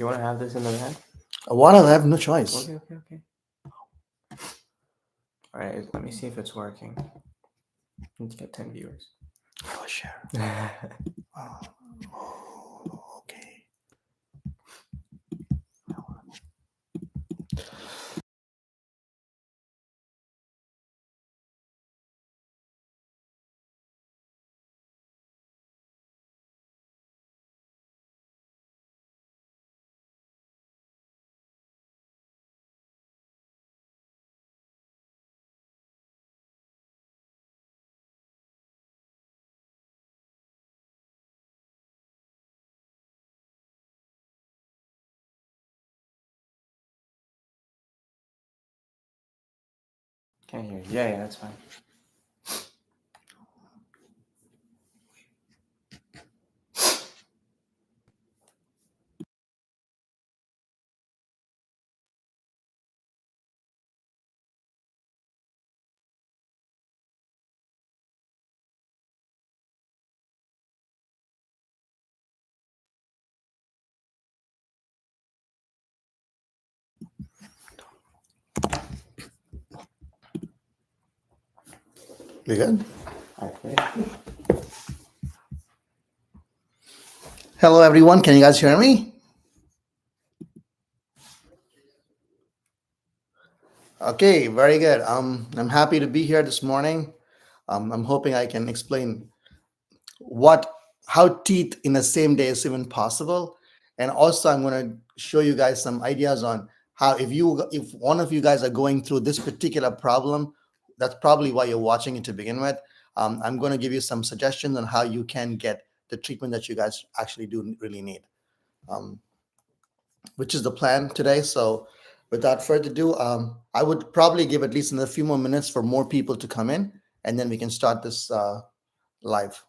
You want to have this in the van? What? I have no choice. Okay. All right, let me see if it's working. Let's get 10 viewers. Oh, share. Oh, okay. Can't hear you. Yeah, that's fine. We good? Okay. Hello, everyone. Can you guys hear me? Okay, very good. I'm happy to be here this morning. I'm hoping I can explain what how teeth in the same day is even possible, and also I'm going to show you guys some ideas on how if one of you guys are going through this particular problem, that's probably why you're watching it to begin with. I'm going to give you some suggestions on how you can get the treatment that you guys actually do really need. Um, which is the plan today. So, without further ado, I would probably give at least another few more minutes for more people to come in, and then we can start this live.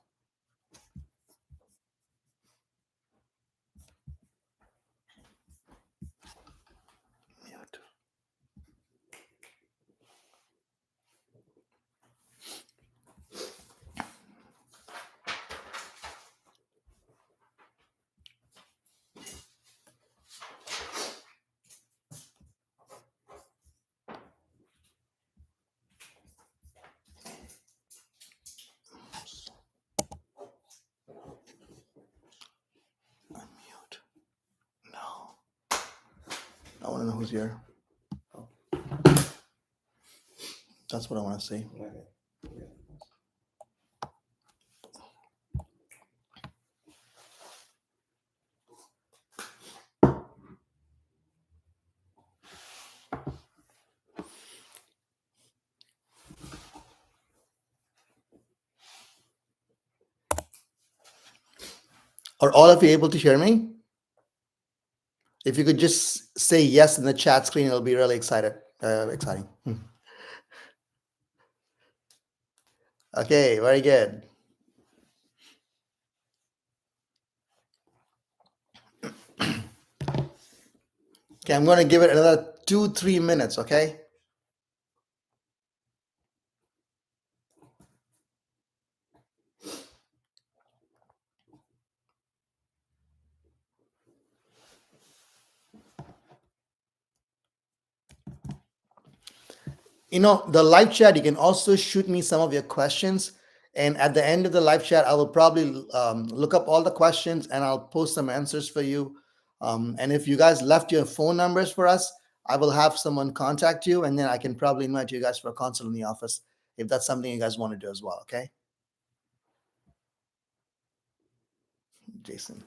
Unmute. No. I want to know who's here. That's what I want to see. Are all of you able to hear me? If you could just say yes in the chat screen, it'll be really exciting. Okay, very good. Okay, I'm going to give it another 2-3 minutes, okay? The live chat, you can also shoot me some of your questions. And at the end of the live chat, I will probably look up all the questions and I'll post some answers for you. And if you guys left your phone numbers for us, I will have someone contact you, and then I can probably invite you guys for a consult in the office if that's something you guys want to do as well, okay? Jason.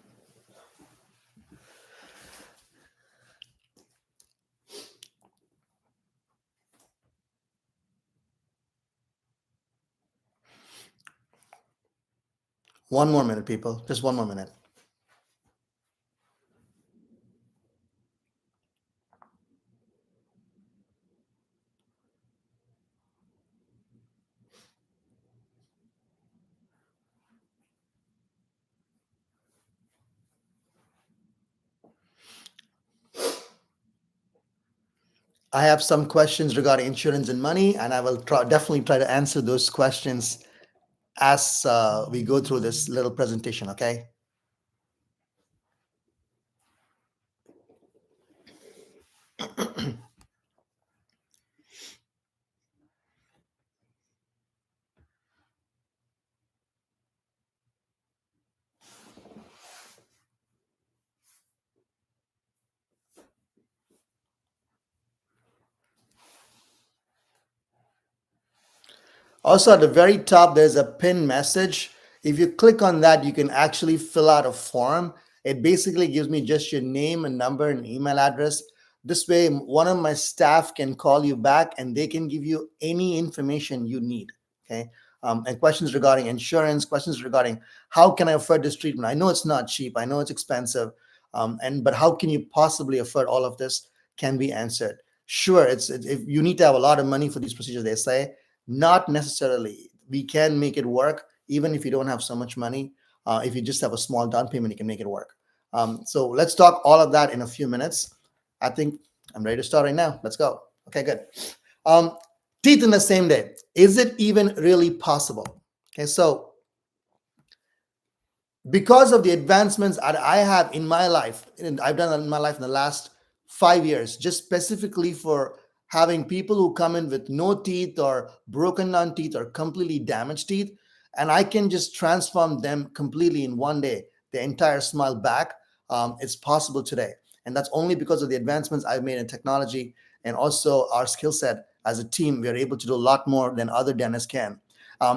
One more minute, people. Just one more minute. I have some questions regarding insurance and money, and I will definitely try to answer those questions as we go through this little presentation, okay? Also, at the very top, there's a pin message. If you click on that, you can actually fill out a form. It basically gives me just your name and number and email address. This way, one of my staff can call you back and they can give you any information you need. Okay. And questions regarding insurance, questions regarding how can I afford this treatment? I know it's not cheap. I know it's expensive. But how can you possibly afford all of this can be answered. Sure, if you need to have a lot of money for these procedures, they say not necessarily. We can make it work even if you don't have so much money. If you just have a small down payment, you can make it work. So let's talk all of that in a few minutes. I think I'm ready to start right now. Let's go. Okay, good. Um, Teeth in the same day. Is it even really possible? Okay, so because of the advancements that I have in my life, and I've done in my life in the last 5 years, just specifically for having people who come in with no teeth or broken down teeth or completely damaged teeth, and I can just transform them completely in one day, the entire smile back. It's possible today. And that's only because of the advancements I've made in technology and also our skill set as a team. We are able to do a lot more than other dentists can.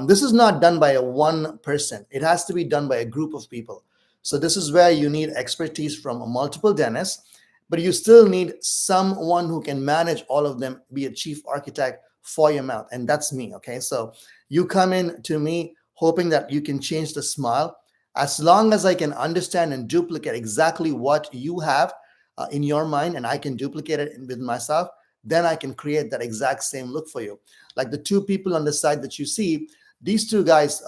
This is not done by a one person. It has to be done by a group of people. So this is where you need expertise from a multiple dentists, but you still need someone who can manage all of them, be a chief architect for your mouth. And that's me. Okay. So you come in to me hoping that you can change the smile. As long as I can understand and duplicate exactly what you have in your mind and I can duplicate it with myself, then I can create that exact same look for you. Like the two people on the side that you see, these two guys,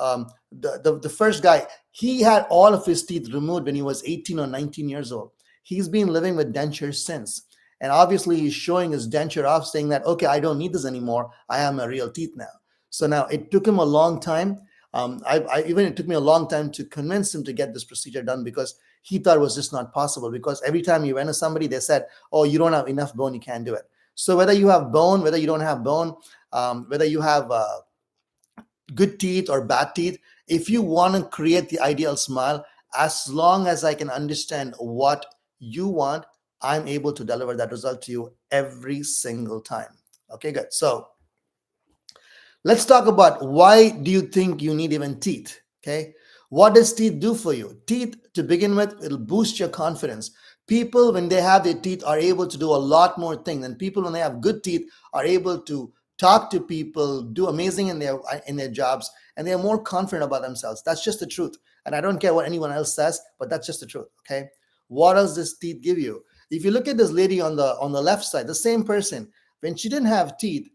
the first guy, he had all of his teeth removed when he was 18 or 19 years old. He's been living with dentures since. And obviously he's showing his denture off saying that, okay, I don't need this anymore. I have my real teeth now. So now it took him a long time. It took me a long time to convince him to get this procedure done because he thought it was just not possible. Because every time you went to somebody, they said, oh, you don't have enough bone, you can't do it. So whether you have bone, whether you don't have bone, whether you have good teeth or bad teeth, if you want to create the ideal smile, as long as I can understand what you want, I'm able to deliver that result to you every single time. Okay, good. So let's talk about why do you think you need even teeth? Okay. What does teeth do for you? Teeth, to begin with, it'll boost your confidence. People, when they have their teeth, are able to do a lot more things. And people, when they have good teeth, are able to talk to people, do amazing in their jobs, and they are more confident about themselves. That's just the truth. And I don't care what anyone else says, but that's just the truth. Okay. What does this teeth give you? If you look at this lady on the left side, the same person, when she didn't have teeth,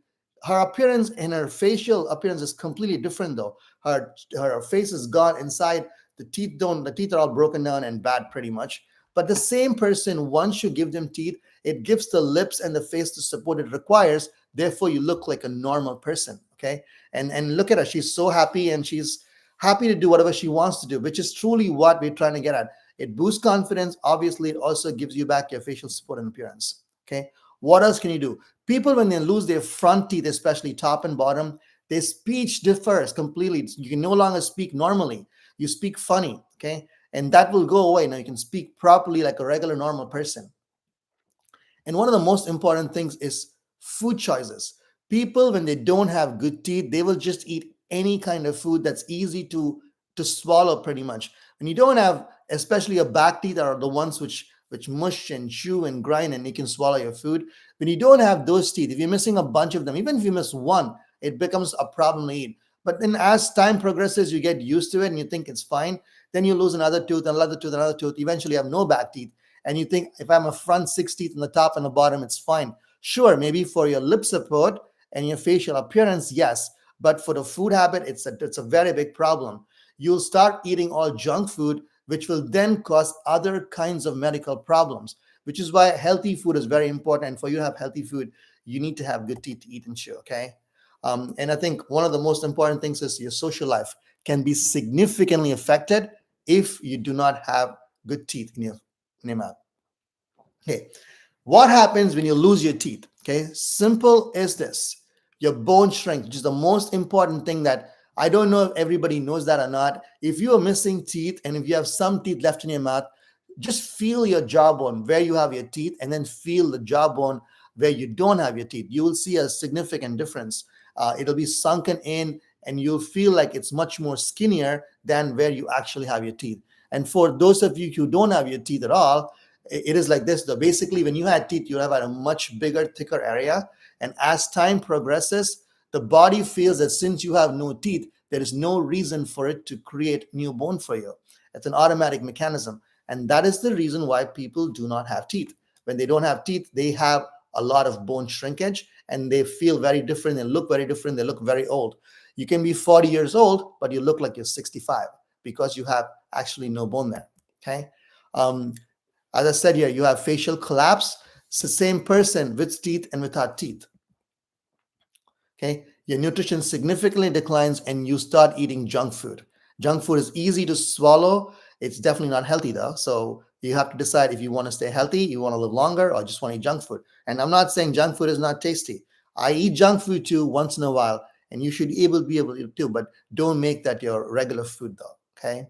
her appearance and her facial appearance is completely different though. Her face is gone inside. The teeth are all broken down and bad pretty much. But the same person, once you give them teeth, it gives the lips and the face the support it requires. Therefore, you look like a normal person. Okay. And look at her. She's so happy and she's happy to do whatever she wants to do, which is truly what we're trying to get at. It boosts confidence. Obviously, it also gives you back your facial support and appearance. Okay. What else can you do? People, when they lose their front teeth, especially top and bottom, their speech differs completely. You can no longer speak normally. You speak funny, okay? And that will go away. Now you can speak properly like a regular normal person. And one of the most important things is food choices. People, when they don't have good teeth, they will just eat any kind of food that's easy to swallow pretty much. When you don't have, especially your back teeth are the ones which mush and chew and grind and you can swallow your food. When you don't have those teeth, if you're missing a bunch of them, even if you miss one, it becomes a problem to eat. But then as time progresses, you get used to it and you think it's fine. Then you lose another tooth, another tooth, another tooth. Eventually you have no back teeth. And you think if I'm a front six teeth in the top and the bottom, it's fine. Sure, maybe for your lip support and your facial appearance, yes. But for the food habit, it's a very big problem. You'll start eating all junk food, which will then cause other kinds of medical problems, which is why healthy food is very important. And for you to have healthy food, you need to have good teeth to eat and chew, okay? And I think one of the most important things is your social life can be significantly affected if you do not have good teeth in your mouth. Okay, what happens when you lose your teeth? Okay, simple as this. Your bone strength, which is the most important thing that I don't know if everybody knows that or not. If you are missing teeth and if you have some teeth left in your mouth, just feel your jawbone where you have your teeth and then feel the jawbone where you don't have your teeth. You will see a significant difference. It'll be sunken in and you'll feel like it's much more skinnier than where you actually have your teeth. And for those of you who don't have your teeth at all, it is like this though. Basically, when you had teeth, you have had a much bigger, thicker area. And as time progresses, the body feels that since you have no teeth, there is no reason for it to create new bone for you. It's an automatic mechanism. And that is the reason why people do not have teeth. When they don't have teeth, they have a lot of bone shrinkage and they feel very different. They look very different. They look very old. You can be 40 years old, but you look like you're 65 because you have actually no bone there. Okay. As I said here, you have facial collapse. It's the same person with teeth and without teeth. Okay, your nutrition significantly declines and you start eating junk food. Junk food is easy to swallow. It's definitely not healthy though. So you have to decide if you want to stay healthy, you want to live longer, or just want to eat junk food. And I'm not saying junk food is not tasty. I eat junk food too once in a while, and you should be able to eat too, but don't make that your regular food though. Okay.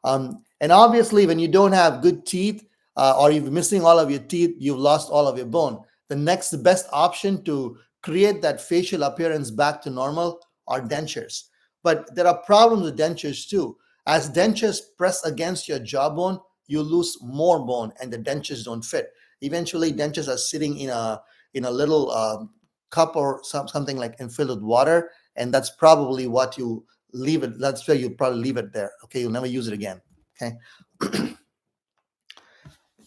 And obviously, when you don't have good teeth or you're missing all of your teeth, you've lost all of your bone. The next best option to create that facial appearance back to normal are dentures. But there are problems with dentures too. As dentures press against your jawbone, you lose more bone and the dentures don't fit. Eventually, dentures are sitting in a little cup or something like and filled with water, and that's probably what you leave it. That's where you probably leave it there. Okay, you'll never use it again. Okay.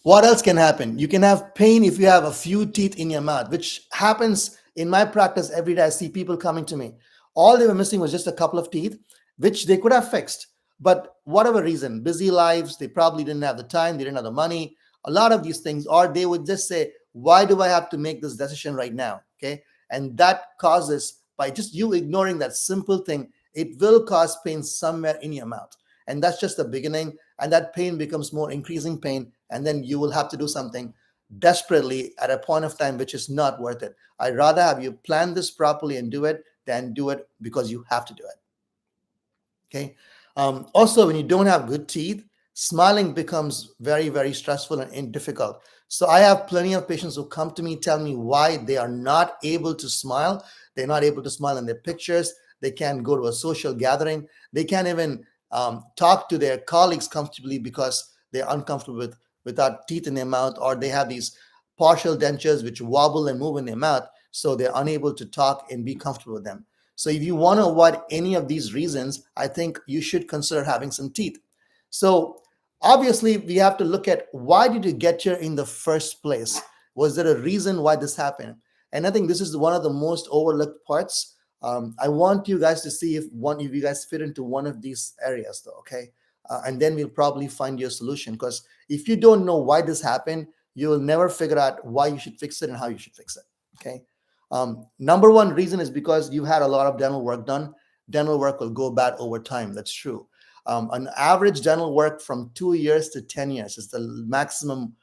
What else can happen? You can have pain if you have a few teeth in your mouth, which happens in my practice every day. I see people coming to me. All they were missing was just a couple of teeth, which they could have fixed. But whatever reason, busy lives, they probably didn't have the time, they didn't have the money, a lot of these things, or they would just say, why do I have to make this decision right now? Okay. And that causes, by just you ignoring that simple thing, it will cause pain somewhere in your mouth. And that's just the beginning. And that pain becomes more increasing pain. And then you will have to do something desperately at a point of time, which is not worth it. I'd rather have you plan this properly and do it than do it because you have to do it. Okay. Also, when you don't have good teeth, smiling becomes very, very stressful and difficult. So I have plenty of patients who come to me, tell me why they are not able to smile. They're not able to smile in their pictures. They can't go to a social gathering. They can't even talk to their colleagues comfortably because they're uncomfortable without teeth in their mouth, or they have these partial dentures which wobble and move in their mouth, so they're unable to talk and be comfortable with them. So if you want to avoid any of these reasons, I think you should consider having some teeth. So obviously, we have to look at, why did you get here in the first place? Was there a reason why this happened? And I think this is one of the most overlooked parts. I want you guys to see if you guys fit into one of these areas, though. Okay. And then we'll probably find your solution, because if you don't know why this happened, you will never figure out why you should fix it and how you should fix it. Okay. Number one reason is because you had a lot of dental work done. Dental work will go bad over time. That's true. An average dental work from 2 years to 10 years is the maximum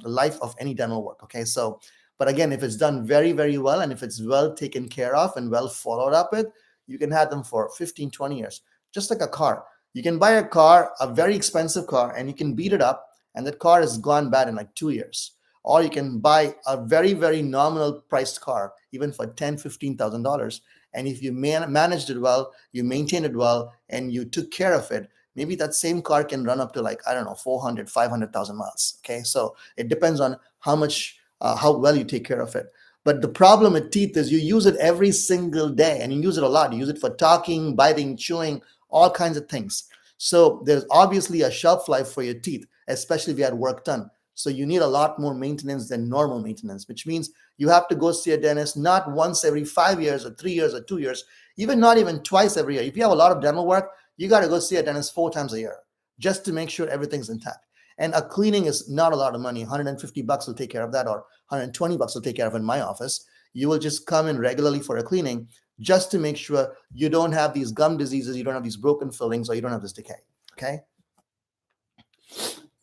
life of any dental work. Okay. So, but again, if it's done very, very well, and if it's well taken care of and well followed up with, you can have them for 15, 20 years, just like a car. You can buy a car, a very expensive car, and you can beat it up, and that car has gone bad in like 2 years. Or you can buy a very, very nominal priced car, even for $10,000, $15,000. And if you managed it well, you maintained it well, and you took care of it, maybe that same car can run up to, like, I don't know, 400, 500,000 miles. Okay. So it depends on how well you take care of it. But the problem with teeth is you use it every single day, and you use it a lot. You use it for talking, biting, chewing, all kinds of things. So there's obviously a shelf life for your teeth, especially if you had work done. So you need a lot more maintenance than normal maintenance, which means you have to go see a dentist not once every 5 years or 3 years or 2 years, not even twice every year. If you have a lot of dental work, you got to go see a dentist 4 times a year just to make sure everything's intact. And a cleaning is not a lot of money. $150 will take care of that, or $120 will take care of it in my office. You will just come in regularly for a cleaning just to make sure you don't have these gum diseases, you don't have these broken fillings, or you don't have this decay. Okay.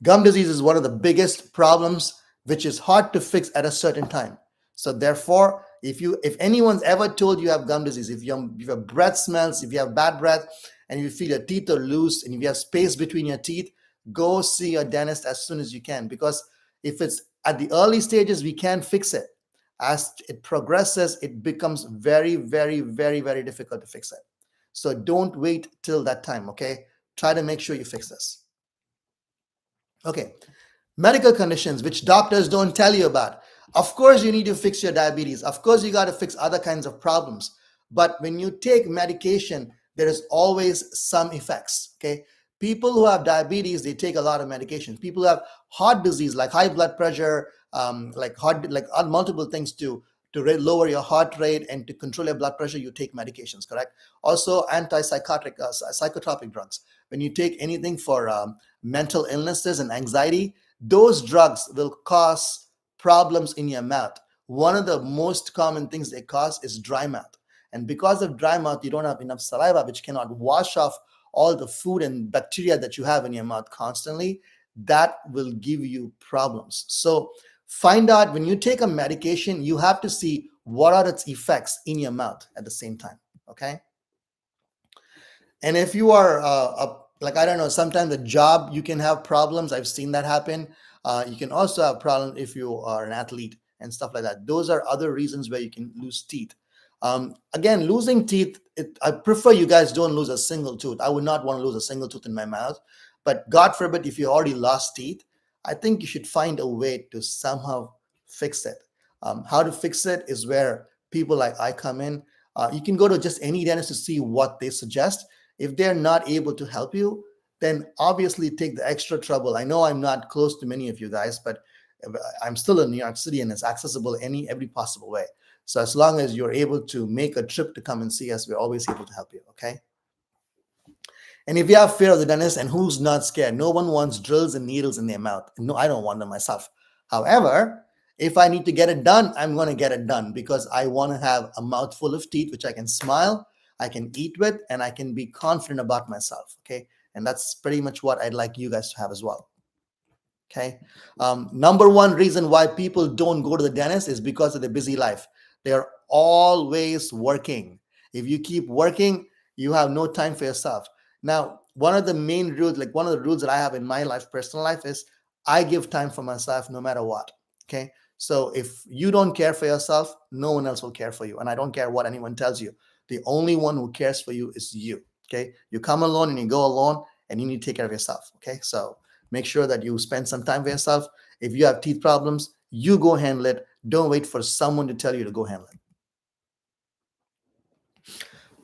Gum disease is one of the biggest problems, which is hard to fix at a certain time. So therefore, if anyone's ever told you have gum disease, if your breath smells, if you have bad breath, and you feel your teeth are loose, and if you have space between your teeth, go see a dentist as soon as you can. Because if it's at the early stages, we can't fix it. As it progresses, it becomes very, very, very, very difficult to fix it. So don't wait till that time, okay? Try to make sure you fix this. Okay, medical conditions which doctors don't tell you about. Of course, you need to fix your diabetes. Of course, you got to fix other kinds of problems. But when you take medication, there is always some effects. Okay, people who have diabetes, they take a lot of medication. People who have heart disease, like high blood pressure, like multiple things to lower your heart rate and to control your blood pressure, you take medications, correct? Also, psychotropic drugs. When you take anything for mental illnesses and anxiety, those drugs will cause problems in your mouth. One of the most common things they cause is dry mouth. And because of dry mouth, you don't have enough saliva, which cannot wash off all the food and bacteria that you have in your mouth constantly. That will give you problems. So find out when you take a medication, you have to see what are its effects in your mouth at the same time. Okay. And if you are like, I don't know, sometimes a job, you can have problems. I've seen that happen. You can also have problems if you are an athlete and stuff like that. Those are other reasons where you can lose teeth. Again, losing teeth, I prefer you guys don't lose a single tooth. I would not want to lose a single tooth in my mouth. But God forbid, if you already lost teeth, I think you should find a way to somehow fix it. How to fix it is where people like I come in. You can go to just any dentist to see what they suggest. If they're not able to help you, then obviously take the extra trouble. I know I'm not close to many of you guys, but I'm still in New York City and it's accessible every possible way. So as long as you're able to make a trip to come and see us, we're always able to help you, okay? And if you have fear of the dentist, and who's not scared? No one wants drills and needles in their mouth. No, I don't want them myself. However, if I need to get it done, I'm going to get it done because I want to have a mouthful of teeth which I can smile, I can eat with, and I can be confident about myself, okay? And that's pretty much what I'd like you guys to have as well. Okay. Number one reason why people don't go to the dentist is because of their busy life. They're always working. If you keep working, you have no time for yourself. Now, one of the main rules, like one of the rules that I have in my life, personal life, is I give time for myself no matter what. Okay. So if you don't care for yourself, no one else will care for you. And I don't care what anyone tells you. The only one who cares for you is you. Okay. You come alone and you go alone, and you need to take care of yourself. Okay. So make sure that you spend some time for yourself. If you have teeth problems, you go handle it. Don't wait for someone to tell you to go handle it.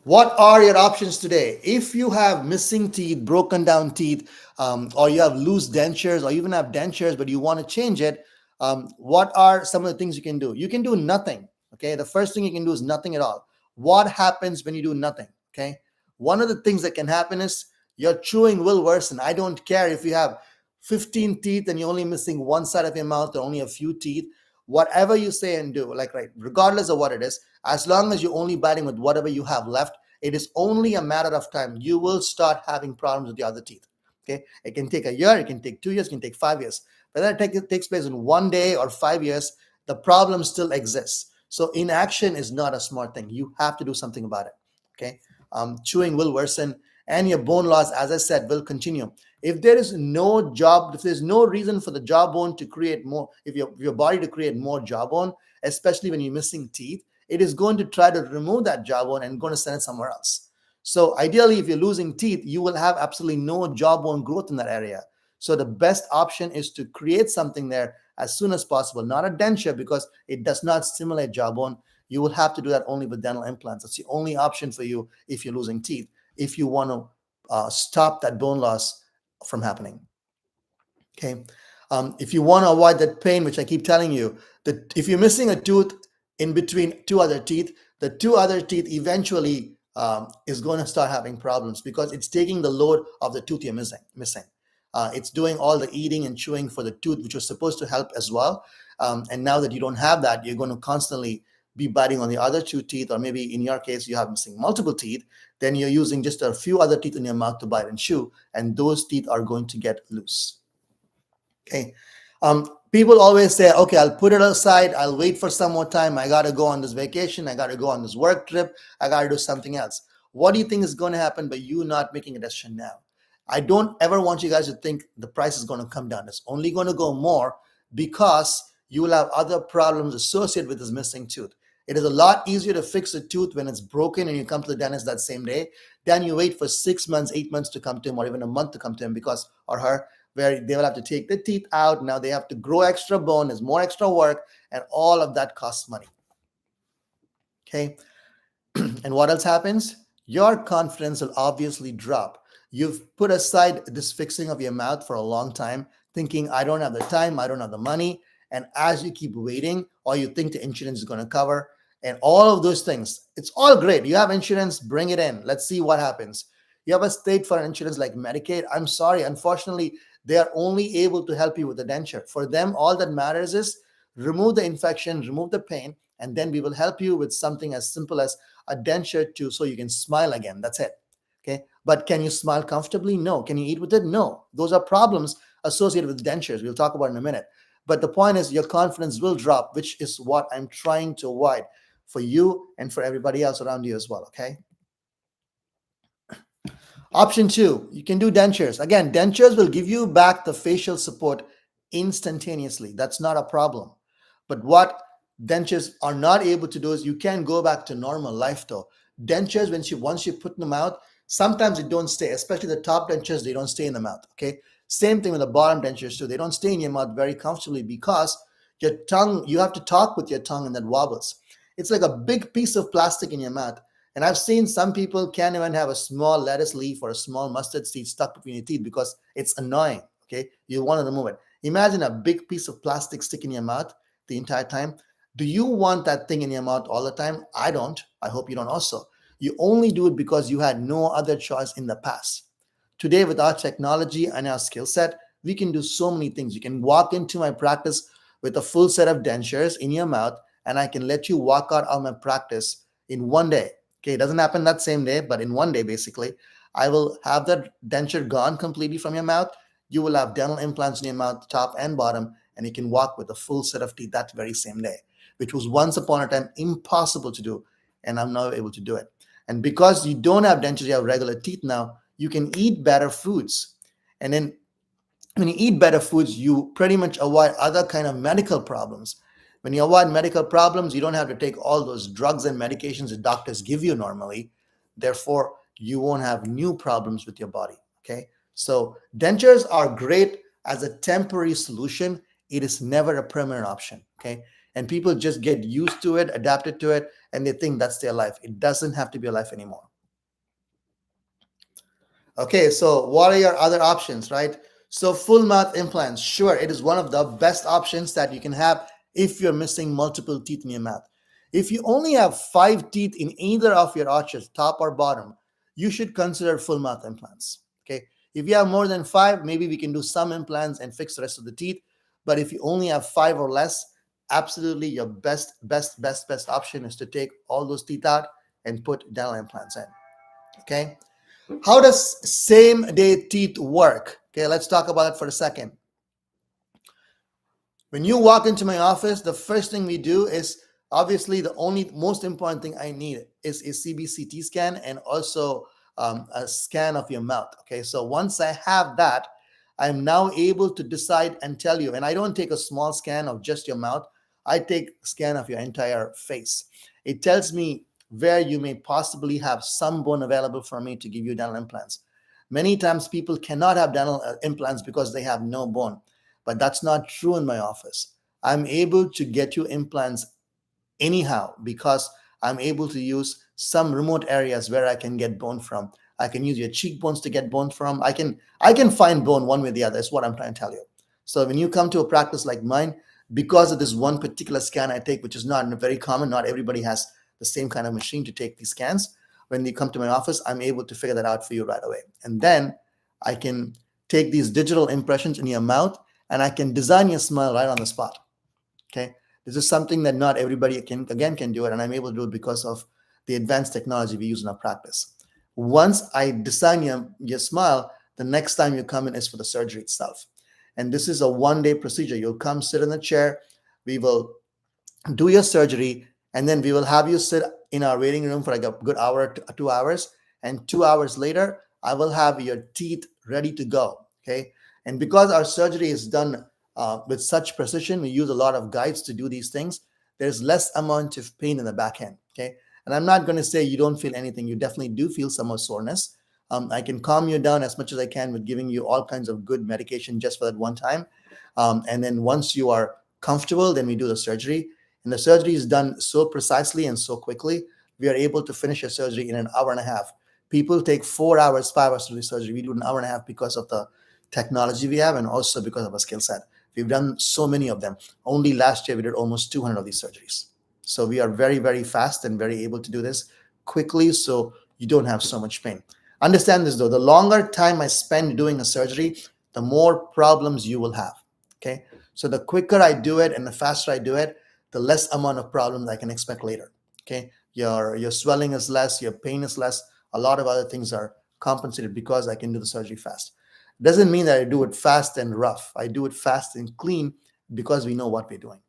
What are your options today? If you have missing teeth, broken down teeth, or you have loose dentures, or even have dentures, but you want to change it, what are some of the things you can do? You can do nothing. Okay. The first thing you can do is nothing at all. What happens when you do nothing? Okay. One of the things that can happen is your chewing will worsen. I don't care if you have 15 teeth and you're only missing one side of your mouth or only a few teeth. Whatever you say and do, like, right, regardless of what it is, as long as you're only biting with whatever you have left, it is only a matter of time. You will start having problems with the other teeth. Okay. It can take a year, it can take 2 years, it can take 5 years. Whether it takes place in 1 day or 5 years, the problem still exists. So inaction is not a smart thing. You have to do something about it. Okay. Chewing will worsen, and your bone loss, as I said, will continue. If there's no reason for the jawbone to create more, if your body to create more jawbone, especially when you're missing teeth, it is going to try to remove that jawbone and going to send it somewhere else. So ideally, if you're losing teeth, you will have absolutely no jawbone growth in that area. So the best option is to create something there as soon as possible, not a denture, because it does not stimulate jawbone. You will have to do that only with dental implants. That's the only option for you if you're losing teeth, if you want to stop that bone loss from happening. Okay. If you want to avoid that pain, which I keep telling you, that if you're missing a tooth in between two other teeth, the two other teeth eventually is going to start having problems because it's taking the load of the tooth you're missing. It's doing all the eating and chewing for the tooth, which was supposed to help as well. And now that you don't have that, you're going to constantly be biting on the other two teeth, or maybe in your case, you have missing multiple teeth. Then you're using just a few other teeth in your mouth to bite and chew, and those teeth are going to get loose. Okay. People always say, okay, I'll put it aside. I'll wait for some more time. I got to go on this vacation. I got to go on this work trip. I got to do something else. What do you think is going to happen by you not making a decision now? I don't ever want you guys to think the price is going to come down. It's only going to go more because you will have other problems associated with this missing tooth. It is a lot easier to fix a tooth when it's broken and you come to the dentist that same day than you wait for 6 months, 8 months to come to him, or even a month to come to him because or her, where they will have to take the teeth out. Now they have to grow extra bone, there's more extra work, and all of that costs money. Okay. And what else happens? Your confidence will obviously drop. You've put aside this fixing of your mouth for a long time, thinking, I don't have the time, I don't have the money. And as you keep waiting, or you think the insurance is going to cover, and all of those things, it's all great. You have insurance, bring it in. Let's see what happens. You have a state for insurance like Medicaid. I'm sorry, unfortunately, they are only able to help you with the denture. For them, all that matters is remove the infection, remove the pain, and then we will help you with something as simple as a denture too, so you can smile again. That's it. Okay. But can you smile comfortably? No. Can you eat with it? No. Those are problems associated with dentures. We'll talk about in a minute. But the point is your confidence will drop, which is what I'm trying to avoid for you and for everybody else around you as well. Okay. Option two, you can do dentures. Again, dentures will give you back the facial support instantaneously. That's not a problem. But what dentures are not able to do is you can go back to normal life though. Dentures, once you put them out, sometimes they don't stay, especially the top dentures, they don't stay in the mouth. Okay. Same thing with the bottom dentures too. They don't stay in your mouth very comfortably because your tongue, you have to talk with your tongue and that wobbles. It's like a big piece of plastic in your mouth. And I've seen some people can't even have a small lettuce leaf or a small mustard seed stuck between your teeth because it's annoying. Okay. You want to remove it. Imagine a big piece of plastic stick in your mouth the entire time. Do you want that thing in your mouth all the time? I don't. I hope you don't also. You only do it because you had no other choice in the past. Today, with our technology and our skill set, we can do so many things. You can walk into my practice with a full set of dentures in your mouth, and I can let you walk out of my practice in one day. Okay, it doesn't happen that same day, but in one day, basically, I will have that denture gone completely from your mouth. You will have dental implants in your mouth, top and bottom, and you can walk with a full set of teeth that very same day, which was once upon a time impossible to do, and I'm now able to do it. And because you don't have dentures, you have regular teeth now, you can eat better foods. And then when you eat better foods, you pretty much avoid other kind of medical problems. When you avoid medical problems, you don't have to take all those drugs and medications that doctors give you normally. Therefore, you won't have new problems with your body. Okay. So dentures are great as a temporary solution. It is never a permanent option. Okay. And people just get used to it, adapted to it, and they think that's their life. It doesn't have to be a life anymore. Okay, so what are your other options, right? So full mouth implants, sure, it is one of the best options that you can have if you're missing multiple teeth in your mouth. If you only have 5 teeth in either of your arches, top or bottom, you should consider full mouth implants. Okay, if you have more than 5, maybe we can do some implants and fix the rest of the teeth. But if you only have 5 or less, absolutely your best option is to take all those teeth out and put dental implants in. Okay. How does same day teeth work? Okay, let's talk about it for a second. When you walk into my office, the first thing we do is obviously the only most important thing I need is a CBCT scan and also a scan of your mouth. Okay, so once I have that, I'm now able to decide and tell you. And I don't take a small scan of just your mouth. I take a scan of your entire face. It tells me where you may possibly have some bone available for me to give you dental implants. Many times people cannot have dental implants because they have no bone, but that's not true in my office. I'm able to get you implants anyhow because I'm able to use some remote areas where I can get bone from. I can use your cheekbones to get bone from. I can find bone one way or the other. That's what I'm trying to tell you. So when you come to a practice like mine, because of this one particular scan I take, which is not very common, not everybody has the same kind of machine to take these scans. When you come to my office, I'm able to figure that out for you right away. And then I can take these digital impressions in your mouth and I can design your smile right on the spot. Okay. This is something that not everybody can do it. And I'm able to do it because of the advanced technology we use in our practice. Once I design your smile, the next time you come in is for the surgery itself. And this is a one-day procedure. You'll come sit in the chair. We will do your surgery, and then we will have you sit in our waiting room for like a good hour, 2 hours. And 2 hours later, I will have your teeth ready to go. Okay. And because our surgery is done with such precision, we use a lot of guides to do these things. there's less amount of pain in the back end. Okay. And I'm not going to say you don't feel anything. You definitely do feel some more soreness. I can calm you down as much as I can with giving you all kinds of good medication just for that one time. And then once you are comfortable, then we do the surgery. And the surgery is done so precisely and so quickly. We are able to finish a surgery in an hour and a half. People take 4 hours, 5 hours to do surgery. We do an hour and a half because of the technology we have and also because of our skill set. We've done so many of them. Only last year, we did almost 200 of these surgeries. So we are very, very fast and very able to do this quickly so you don't have so much pain. Understand this though, the longer time I spend doing a surgery, the more problems you will have. Okay. So the quicker I do it and the faster I do it, the less amount of problems I can expect later. Okay. Your swelling is less, your pain is less. A lot of other things are compensated because I can do the surgery fast. Doesn't mean that I do it fast and rough. I do it fast and clean because we know what we're doing.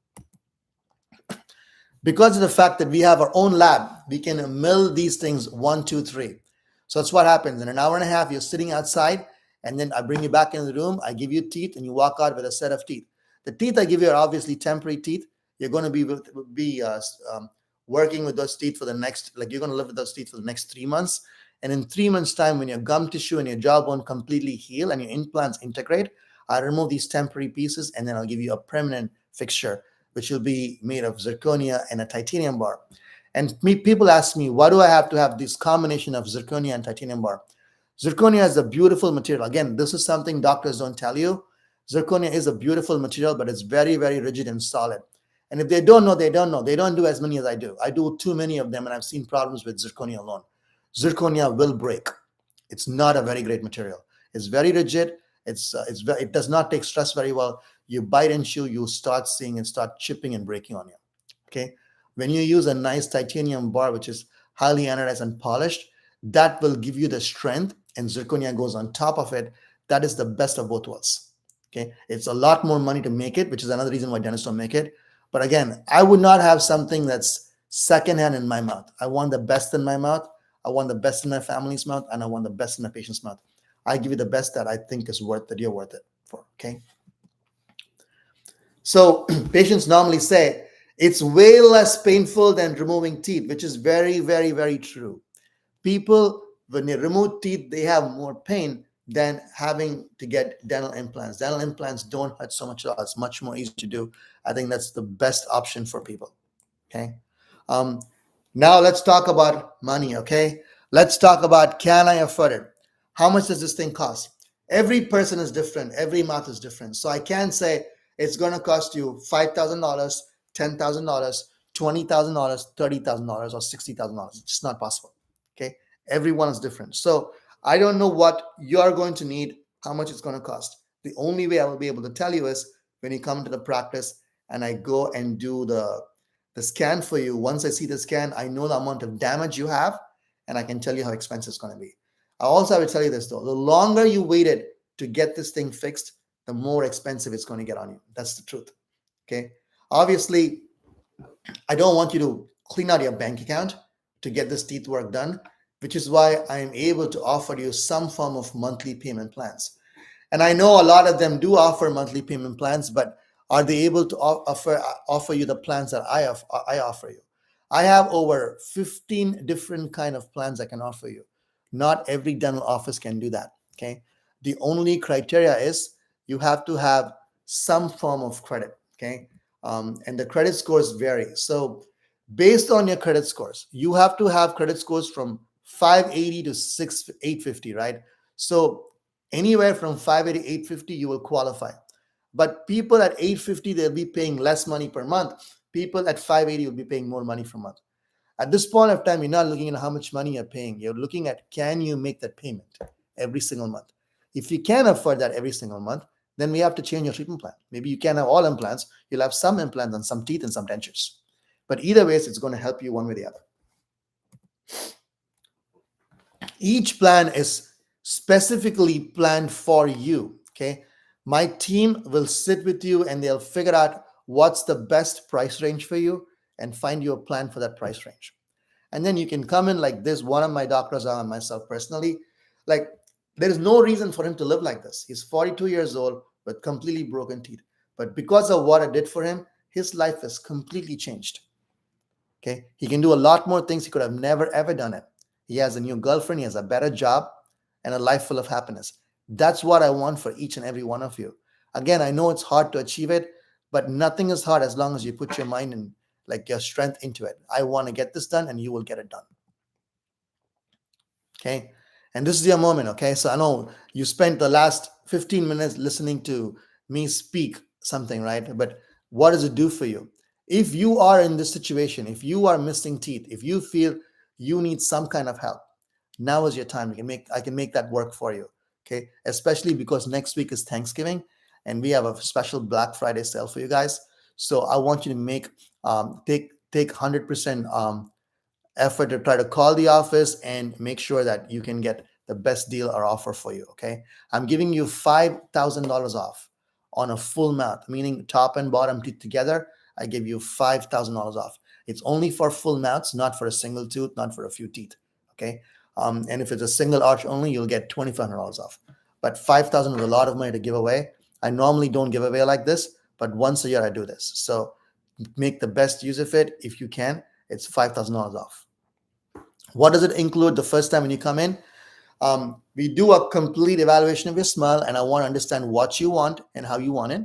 Because of the fact that we have our own lab, we can mill these things 1, 2, 3. So that's what happens. In an hour and a half, you're sitting outside, and then I bring you back into the room. I give you teeth, and you walk out with a set of teeth. The teeth I give you are obviously temporary teeth. You're going to be working with those teeth for the next, like you're going to live with those teeth for the next 3 months. And in 3 months' time, when your gum tissue and your jawbone completely heal and your implants integrate, I remove these temporary pieces, and then I'll give you a permanent fixture, which will be made of zirconia and a titanium bar. And people ask me, why do I have to have this combination of zirconia and titanium bar? Zirconia is a beautiful material. Again, this is something doctors don't tell you. Zirconia is a beautiful material, but it's very, very rigid and solid. And if they don't know, they don't know. They don't do as many as I do. I do too many of them, and I've seen problems with zirconia alone. Zirconia will break. It's not a very great material. It's very rigid. It does not take stress very well. You bite and chew, you start seeing and start chipping and breaking on you. Okay. When you use a nice titanium bar, which is highly anodized and polished, that will give you the strength, and zirconia goes on top of it. That is the best of both worlds. Okay. It's a lot more money to make it, which is another reason why dentists don't make it. But again, I would not have something that's secondhand in my mouth. I want the best in my mouth. I want the best in my family's mouth, and I want the best in my patient's mouth. I give you the best that I think is worth that you're worth it for. Okay. So patients normally say it's way less painful than removing teeth, which is very, very, very true. People, when they remove teeth, they have more pain than having to get dental implants. Dental implants don't hurt so much at all. It's much more easy to do. I think that's the best option for people. Okay. Now let's talk about money. Okay. Let's talk about, can I afford it? How much does this thing cost? Every person is different. Every mouth is different. So I can't say it's going to cost you $5,000, $10,000, $20,000, $30,000, or $60,000. It's just not possible. Okay. Everyone is different. So I don't know what you're going to need, how much it's going to cost. The only way I will be able to tell you is when you come to the practice and I go and do the scan for you. Once I see the scan, I know the amount of damage you have, and I can tell you how expensive it's going to be. I also have to tell you this though, the longer you waited to get this thing fixed, the more expensive it's going to get on you. That's the truth. Okay. Obviously, I don't want you to clean out your bank account to get this teeth work done, which is why I'm able to offer you some form of monthly payment plans. And I know a lot of them do offer monthly payment plans, but are they able to offer you the plans that I offer you? I have over 15 different kind of plans I can offer you. Not every dental office can do that. Okay. The only criteria is you have to have some form of credit. Okay. And the credit scores vary. So based on your credit scores, you have to have credit scores from 580 to 850, right? So anywhere from 580 to 850, you will qualify. But people at 850, they'll be paying less money per month. People at 580 will be paying more money per month. At this point of time, you're not looking at how much money you're paying. You're looking at, can you make that payment every single month? If you can afford that every single month, then we have to change your treatment plan. Maybe you can't have all implants. You'll have some implants and some teeth and some dentures. But either way, it's going to help you one way or the other. Each plan is specifically planned for you. Okay. My team will sit with you and they'll figure out what's the best price range for you and find you a plan for that price range. And then you can come in like this. One of my doctors and myself personally, like there is no reason for him to live like this. He's 42 years old with completely broken teeth. But because of what I did for him, his life is completely changed. Okay, he can do a lot more things he could have never ever done it. He has a new girlfriend, he has a better job, and a life full of happiness. That's what I want for each and every one of you. Again, I know it's hard to achieve it, but nothing is hard as long as you put your mind and like your strength into it. I want to get this done, and you will get it done. Okay, and this is your moment. Okay, so I know you spent the last 15 minutes listening to me speak something, right? But what does it do for you? If you are in this situation, if you are missing teeth, if you feel you need some kind of help, now is your time. I can make that work for you. Okay, especially because next week is Thanksgiving and we have a special Black Friday sale for you guys. So I want you to take 100% effort to try to call the office and make sure that you can get the best deal or offer for you. Okay, I'm giving you $5,000 off on a full mouth, meaning top and bottom teeth together. I give you $5,000 off. It's only for full mouths, not for a single tooth, not for a few teeth. Okay, and if it's a single arch only, you'll get $2,500 off. But 5,000 is a lot of money to give away. I normally don't give away like this, but once a year I do this. So make the best use of it if you can. It's $5,000 off. What does it include the first time when you come in? We do a complete evaluation of your smile, and I want to understand what you want and how you want it.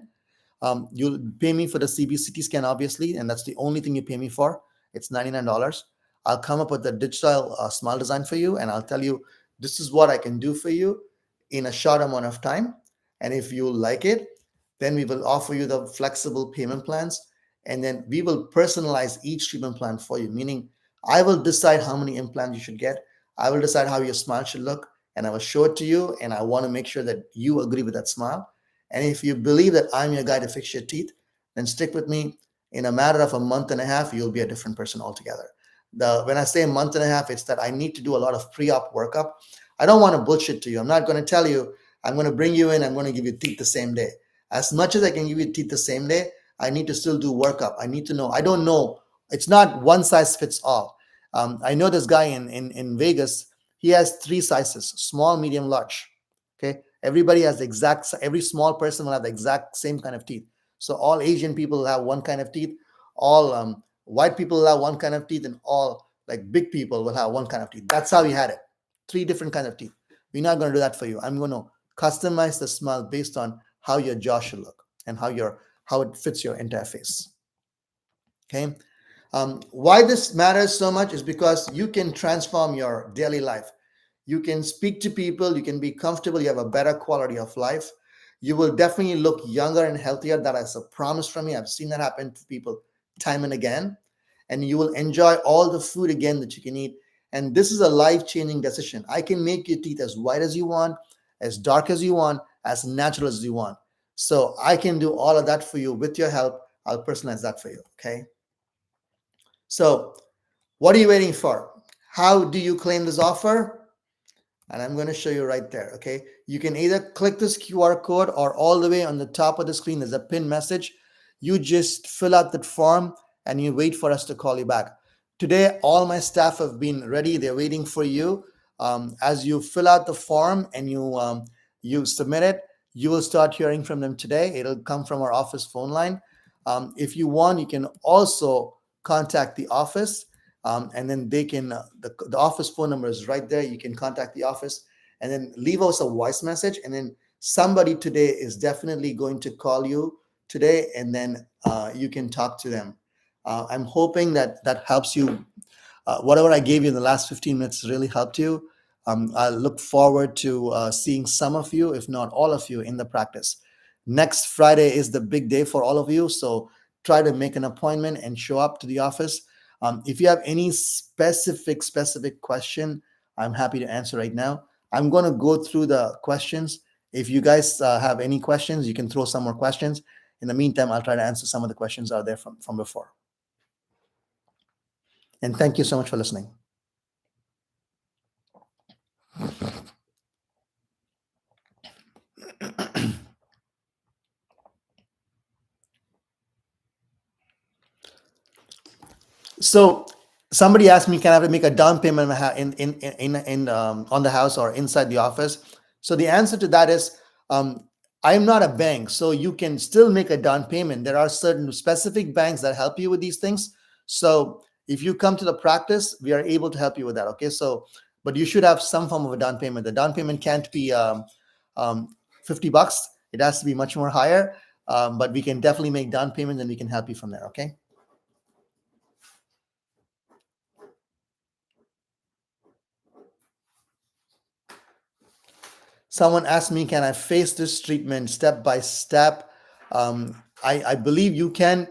You'll pay me for the CBCT scan, obviously, and that's the only thing you pay me for. It's $99. I'll come up with the digital smile design for you, and I'll tell you this is what I can do for you in a short amount of time. And if you like it, then we will offer you the flexible payment plans, and then we will personalize each treatment plan for you, meaning I will decide how many implants you should get. I will decide how your smile should look, and I will show it to you, and I want to make sure that you agree with that smile. And if you believe that I'm your guy to fix your teeth, then stick with me. In a matter of a month and a half, you'll be a different person altogether. When I say a month and a half, it's that I need to do a lot of pre-op workup. I don't want to bullshit to you. I'm not going to tell you, I'm going to bring you in, I'm going to give you teeth the same day. As much as I can give you teeth the same day, I need to still do workup. I need to know. I don't know. It's not one size fits all. I know this guy in Vegas. He has 3 sizes: small, medium, large. Okay, everybody has the exact. Every small person will have the exact same kind of teeth. So all Asian people will have one kind of teeth. All white people will have one kind of teeth, and all like big people will have one kind of teeth. That's how he had it. 3 different kinds of teeth. We're not going to do that for you. I'm going to customize the smile based on how your jaw should look and how it fits your entire face. Okay. Why this matters so much is because you can transform your daily life. You can speak to people, you can be comfortable, you have a better quality of life. You will definitely look younger and healthier. That is a promise from me. I've seen that happen to people time and again. And you will enjoy all the food again that you can eat. And this is a life-changing decision. I can make your teeth as white as you want, as dark as you want, as natural as you want. So I can do all of that for you with your help. I'll personalize that for you. Okay. So what are you waiting for? How do you claim this offer? And I'm going to show you right there. Okay. You can either click this QR code, or all the way on the top of the screen, there's a pin message. You just fill out that form and you wait for us to call you back. Today, all my staff have been ready. They're waiting for you. As you fill out the form and you submit it, you will start hearing from them today. It'll come from our office phone line. If you want, you can also contact the office, and then they can, the office phone number is right there. You can contact the office and then leave us a voice message. And then somebody today is definitely going to call you today, and then you can talk to them. I'm hoping that helps you. Whatever I gave you in the last 15 minutes really helped you. I look forward to seeing some of you, if not all of you, in the practice. Next Friday is the big day for all of you. So try to make an appointment and show up to the office. If you have any specific question, I'm happy to answer right now. I'm going to go through the questions. If you guys have any questions, you can throw some more questions. In the meantime, I'll try to answer some of the questions out there from before. And thank you so much for listening. So somebody asked me, can I have to make a down payment on the house or inside the office? So the answer to that is, I'm not a bank, so you can still make a down payment. There are certain specific banks that help you with these things. So if you come to the practice, we are able to help you with that. Okay. So, but you should have some form of a down payment. The down payment can't be um, $50. It has to be much more higher. But we can definitely make down payments and we can help you from there. Okay. Someone asked me, can I face this treatment step by step? I believe you can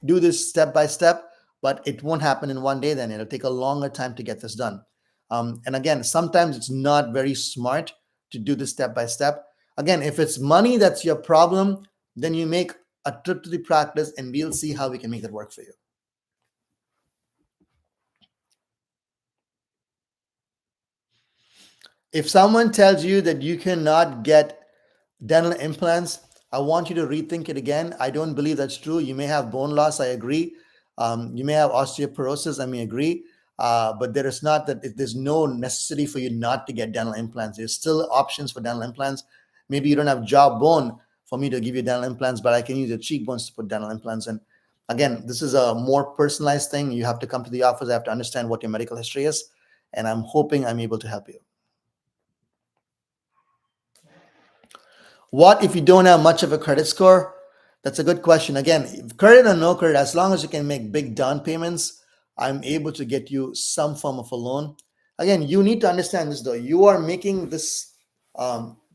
do this step by step, but it won't happen in one day. Then it'll take a longer time to get this done. And again, sometimes it's not very smart to do this step by step. Again, if it's money that's your problem, then you make a trip to the practice and we'll see how we can make that work for you. If someone tells you that you cannot get dental implants, I want you to rethink it again. I don't believe that's true. You may have bone loss, I agree. You may have osteoporosis, I may agree. But there is not that there's no necessity for you not to get dental implants. There's still options for dental implants. Maybe you don't have jawbone for me to give you dental implants, but I can use your cheekbones to put dental implants in. Again, this is a more personalized thing. You have to come to the office. I have to understand what your medical history is, and I'm hoping I'm able to help you. What if you don't have much of a credit score? That's a good question. Again, credit or no credit, as long as you can make big down payments, I'm able to get you some form of a loan. Again, you need to understand this though. You are making this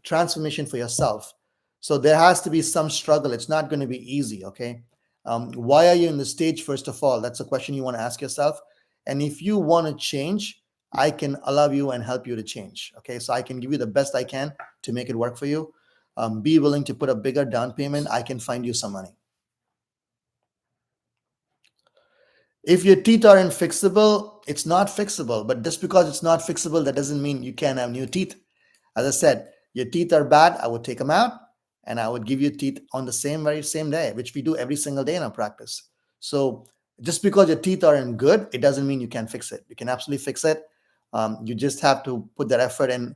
transformation for yourself. So there has to be some struggle. It's not going to be easy. Okay. Why are you in the stage? First of all, that's a question you want to ask yourself. And if you want to change, I can allow you and help you to change. Okay. So I can give you the best I can to make it work for you. Be willing to put a bigger down payment. I can find you some money. If your teeth aren't fixable, it's not fixable. But just because it's not fixable, that doesn't mean you can't have new teeth. As I said, your teeth are bad, I would take them out and I would give you teeth on the very same day, which we do every single day in our practice. So just because your teeth aren't good, it doesn't mean you can't fix it. You can absolutely fix it. You just have to put that effort in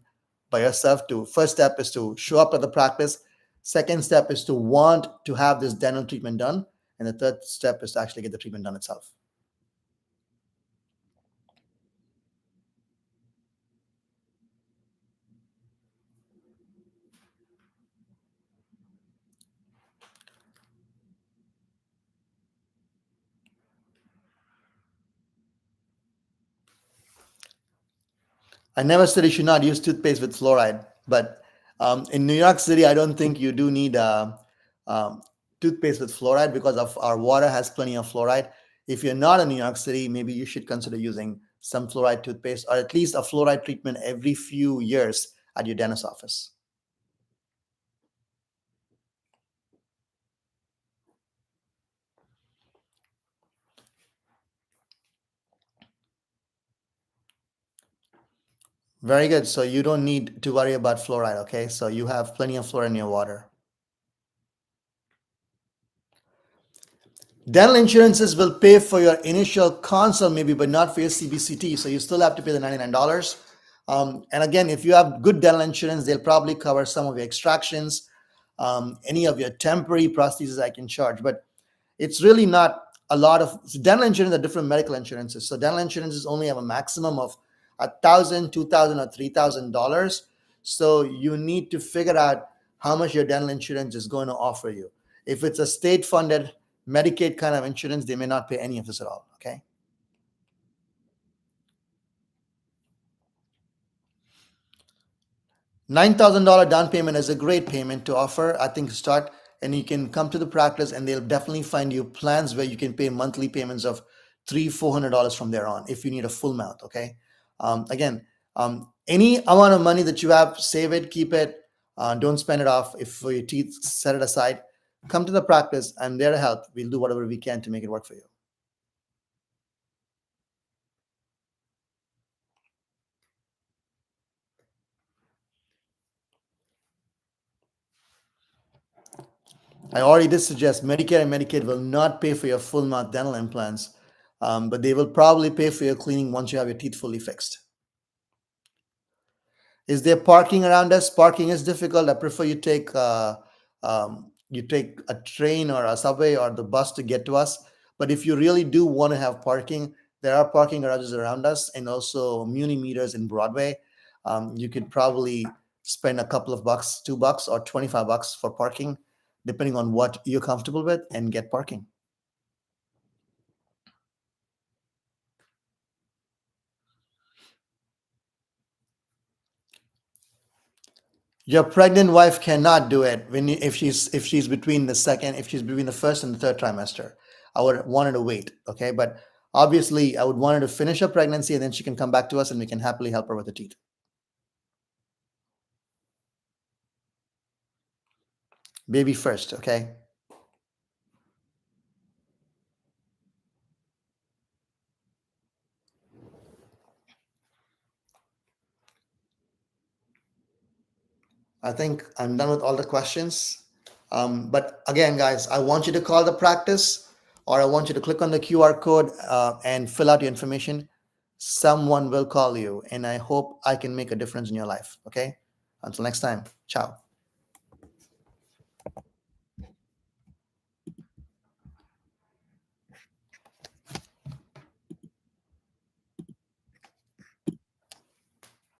by yourself. To first step is to show up at the practice. Second step is to want to have this dental treatment done. And the third step is to actually get the treatment done itself. I never said you should not use toothpaste with fluoride, but in New York City, I don't think you do need um, toothpaste with fluoride because of our water has plenty of fluoride. If you're not in New York City, maybe you should consider using some fluoride toothpaste or at least a fluoride treatment every few years at your dentist office. Very good. So you don't need to worry about fluoride, okay? So you have plenty of fluoride in your water. Dental insurances will pay for your initial consult, maybe, but not for your CBCT. So you still have to pay the $99. And again, if you have good dental insurance, they'll probably cover some of your extractions, any of your temporary prostheses I can charge. But it's really not a lot of dental insurance are different medical insurances. So dental insurances only have a maximum of $1,000, $2,000, or $3,000. So you need to figure out how much your dental insurance is going to offer you. If it's a state-funded Medicaid kind of insurance, they may not pay any of this at all. Okay. $9,000 down payment is a great payment to offer. I think start and you can come to the practice and they'll definitely find you plans where you can pay monthly payments of $300-$400 from there on if you need a full mouth. Okay. Again, any amount of money that you have, save it, keep it, don't spend it off. If for your teeth, set it aside. Come to the practice. I'm there to help. We'll do whatever we can to make it work for you. I already did suggest Medicare and Medicaid will not pay for your full mouth dental implants, but they will probably pay for your cleaning once you have your teeth fully fixed. Is there parking around us? Parking is difficult. I prefer you take you take a train or a subway or the bus to get to us. But if you really do want to have parking, there are parking garages around us and also muni meters in Broadway. You could probably spend a couple of bucks, $2 or $25 for parking, depending on what you're comfortable with, and get parking. Your pregnant wife cannot do it if she's between the first and the third trimester. I would want her to wait, okay? But obviously, I would want her to finish her pregnancy and then she can come back to us and we can happily help her with the teeth. Baby first, okay? I think I'm done with all the questions. But again, guys, I want you to call the practice or I want you to click on the QR code and fill out your information. Someone will call you, and I hope I can make a difference in your life. Okay? Until next time, ciao.